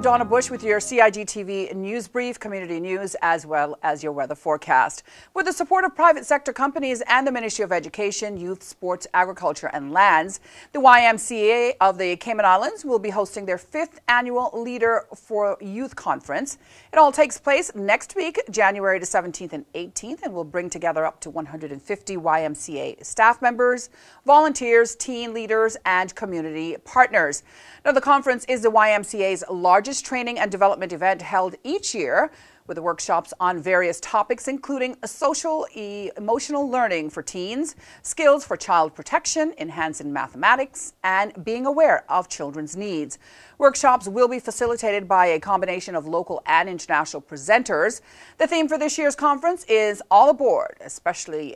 Donna Bush with your CIG TV News Brief, community news, as well as your weather forecast. With the support of private sector companies and the Ministry of Education, Youth, Sports, Agriculture and Lands, the YMCA of the Cayman Islands will be hosting their 5th annual Leader for Youth Conference. It all takes place next week, January the 17th and 18th, and will bring together up to 150 YMCA staff members, volunteers, teen leaders, and community partners. Now, the conference is the YMCA's largest training and development event held each year, with workshops on various topics, including social emotional learning for teens, skills for child protection, enhancing mathematics, and being aware of children's needs. Workshops will be facilitated by a combination of local and international presenters. The theme for this year's conference is All Aboard, especially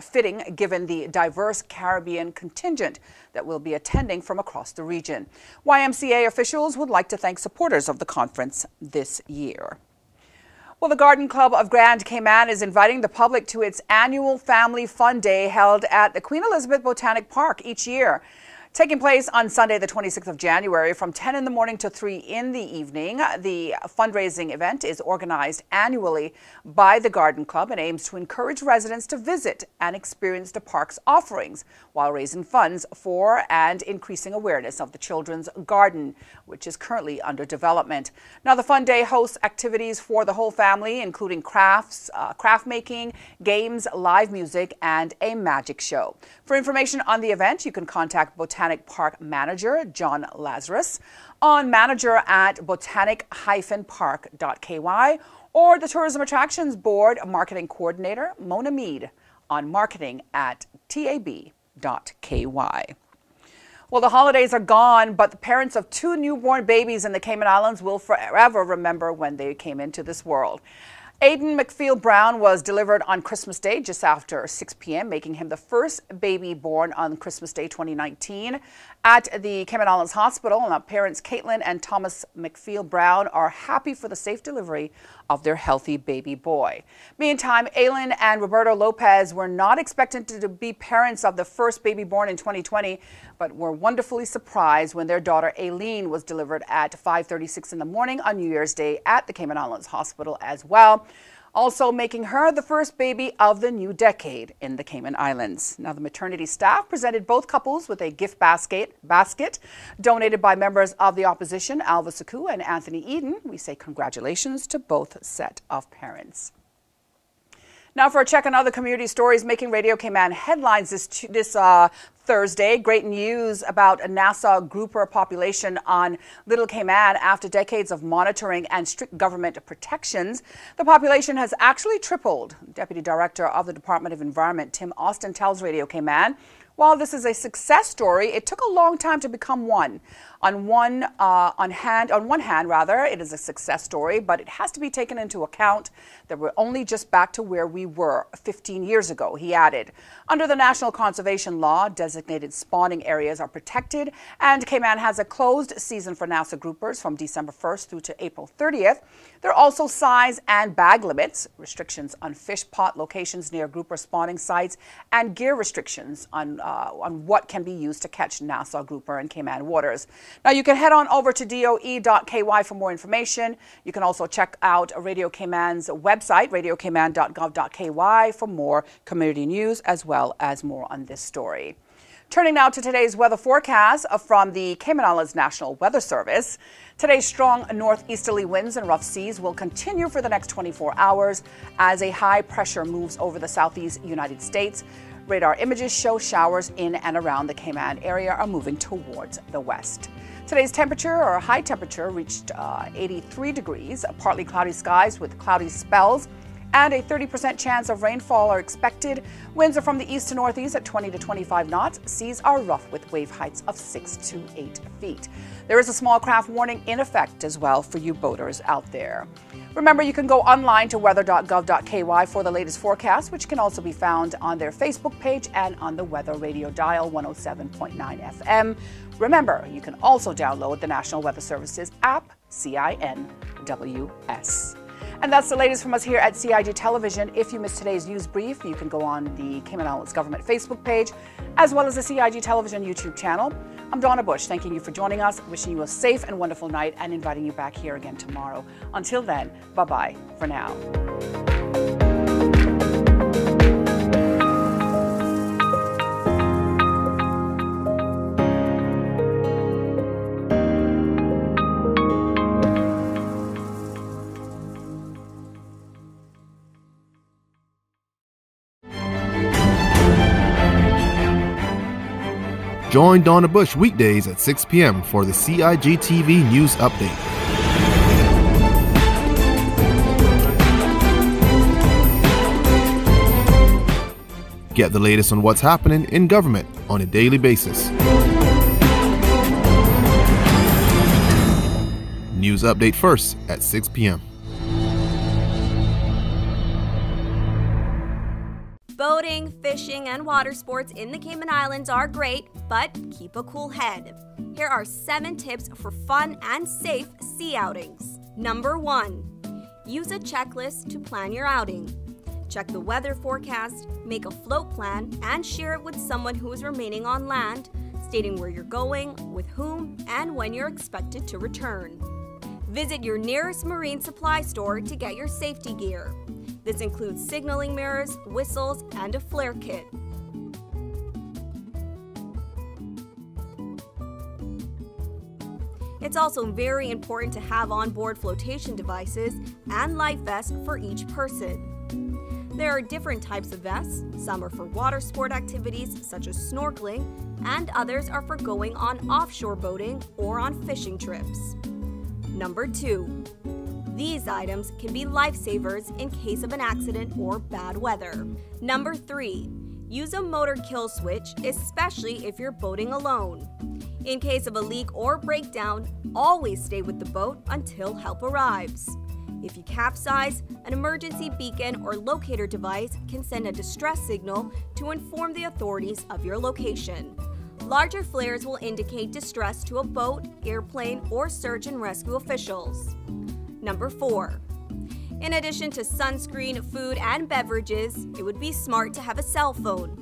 fitting given the diverse Caribbean contingent that will be attending from across the region. YMCA officials would like to thank supporters of the conference this year. Well, the Garden Club of Grand Cayman is inviting the public to its annual Family Fun Day held at the Queen Elizabeth Botanic Park each year. Taking place on Sunday, the 26th of January from 10 in the morning to 3 in the evening. The fundraising event is organized annually by the Garden Club and aims to encourage residents to visit and experience the park's offerings while raising funds for and increasing awareness of the children's garden, which is currently under development. Now, the Fun Day hosts activities for the whole family, including crafts, craft making, games, live music, and a magic show. For information on the event, you can contact Botanic Park Manager John Lazarus on manager@botanic-park.ky or the Tourism Attractions Board Marketing Coordinator Mona Mead on marketing@tab.ky. Well, the holidays are gone, but the parents of 2 newborn babies in the Cayman Islands will forever remember when they came into this world. Aiden McFeel Brown was delivered on Christmas Day just after 6 p.m., making him the first baby born on Christmas Day 2019 at the Cayman Islands Hospital. Now, parents Caitlin and Thomas McFeel Brown are happy for the safe delivery of their healthy baby boy. Meantime, Aylin and Roberto Lopez were not expected to be parents of the first baby born in 2020, but were wonderfully surprised when their daughter Aileen was delivered at 5:36 in the morning on New Year's Day at the Cayman Islands Hospital as well, also making her the first baby of the new decade in the Cayman Islands. Now, the maternity staff presented both couples with a gift basket donated by members of the opposition, Alva Saku and Anthony Eden. We say congratulations to both set of parents. Now, for a check on other community stories making Radio Cayman headlines this Thursday, great news about a NASA grouper population on Little Cayman. After decades of monitoring and strict government protections, the population has actually tripled. Deputy Director of the Department of Environment, Tim Austin, tells Radio Cayman, while this is a success story, it took a long time to become one. On one hand, it is a success story, but it has to be taken into account that we're only just back to where we were 15 years ago, he added. Under the National Conservation Law, designated spawning areas are protected, and Cayman has a closed season for NASA groupers from December 1st through to April 30th. There are also size and bag limits, restrictions on fish pot locations near grouper spawning sites, and gear restrictions on what can be used to catch NASA grouper in Cayman waters. Now, you can head on over to doe.ky for more information. You can also check out Radio Cayman's website, radiocayman.gov.ky, for more community news as well as more on this story. Turning now to today's weather forecast from the Cayman Islands National Weather Service. Today's strong northeasterly winds and rough seas will continue for the next 24 hours as a high pressure moves over the southeast United States. Radar images show showers in and around the Cayman area are moving towards the west. Today's temperature, or high temperature, reached 83 degrees, partly cloudy skies with cloudy spells, and a 30% chance of rainfall are expected. Winds are from the east to northeast at 20 to 25 knots. Seas are rough with wave heights of 6 to 8 feet. There is a small craft warning in effect as well for you boaters out there. Remember, you can go online to weather.gov.ky for the latest forecast, which can also be found on their Facebook page and on the Weather Radio dial 107.9 FM. Remember, you can also download the National Weather Services app, CINWS. And that's the latest from us here at CIG Television. If you missed today's news brief, you can go on the Cayman Islands Government Facebook page, as well as the CIG Television YouTube channel. I'm Donna Bush, thanking you for joining us, wishing you a safe and wonderful night, and inviting you back here again tomorrow. Until then, bye-bye for now. Join Donna Bush weekdays at 6 p.m. for the CIG-TV News Update. Get the latest on what's happening in government on a daily basis. News Update first at 6 p.m. Boating, fishing, and water sports in the Cayman Islands are great, but keep a cool head. Here are 7 tips for fun and safe sea outings. Number 1. Use a checklist to plan your outing. Check the weather forecast, make a float plan, and share it with someone who is remaining on land, stating where you're going, with whom, and when you're expected to return. Visit your nearest marine supply store to get your safety gear. This includes signaling mirrors, whistles, and a flare kit. It's also very important to have onboard flotation devices and life vests for each person. There are different types of vests. Some are for water sport activities such as snorkeling, and others are for going on offshore boating or on fishing trips. Number 2. These items can be lifesavers in case of an accident or bad weather. Number 3. Use a motor kill switch, especially if you're boating alone. In case of a leak or breakdown, always stay with the boat until help arrives. If you capsize, an emergency beacon or locator device can send a distress signal to inform the authorities of your location. Larger flares will indicate distress to a boat, airplane, or search and rescue officials. Number 4. In addition to sunscreen, food, and beverages, it would be smart to have a cell phone.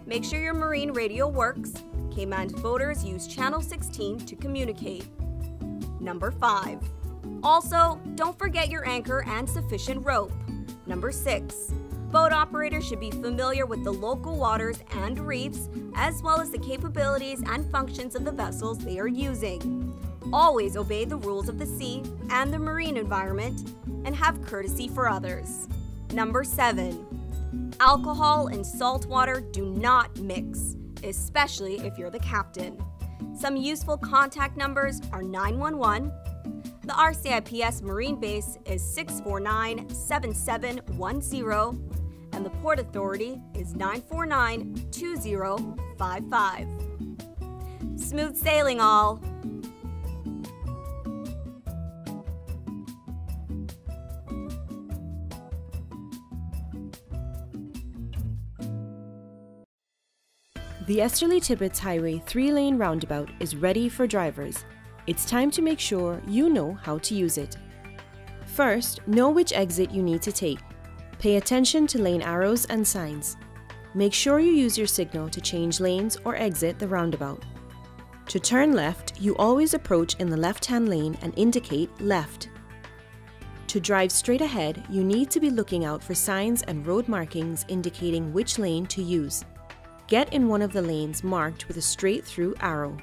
Make sure your marine radio works. Cayman boaters use Channel 16 to communicate. Number 5. Also, don't forget your anchor and sufficient rope. Number 6. Boat operators should be familiar with the local waters and reefs, as well as the capabilities and functions of the vessels they are using. Always obey the rules of the sea and the marine environment, and have courtesy for others. Number 7. Alcohol and salt water do not mix, especially if you're the captain. Some useful contact numbers are 911. The RCIPS Marine Base is 649-7710, and the Port Authority is 949-2055. Smooth sailing, all! The Esterly-Tibbetts Highway 3-lane roundabout is ready for drivers. It's time to make sure you know how to use it. First, know which exit you need to take. Pay attention to lane arrows and signs. Make sure you use your signal to change lanes or exit the roundabout. To turn left, you always approach in the left-hand lane and indicate left. To drive straight ahead, you need to be looking out for signs and road markings indicating which lane to use. Get in one of the lanes marked with a straight-through arrow.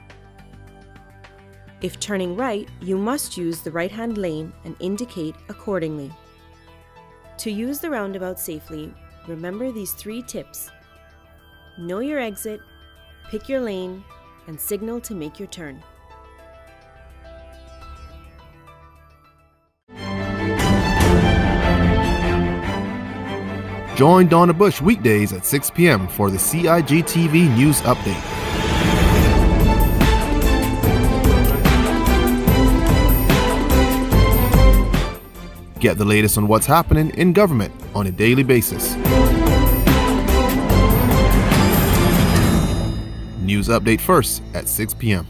If turning right, you must use the right-hand lane and indicate accordingly. To use the roundabout safely, remember these 3 tips. Know your exit, pick your lane, and signal to make your turn. Join Donna Bush weekdays at 6 p.m. for the CIG-TV News Update. Get the latest on what's happening in government on a daily basis. News Update first at 6 p.m.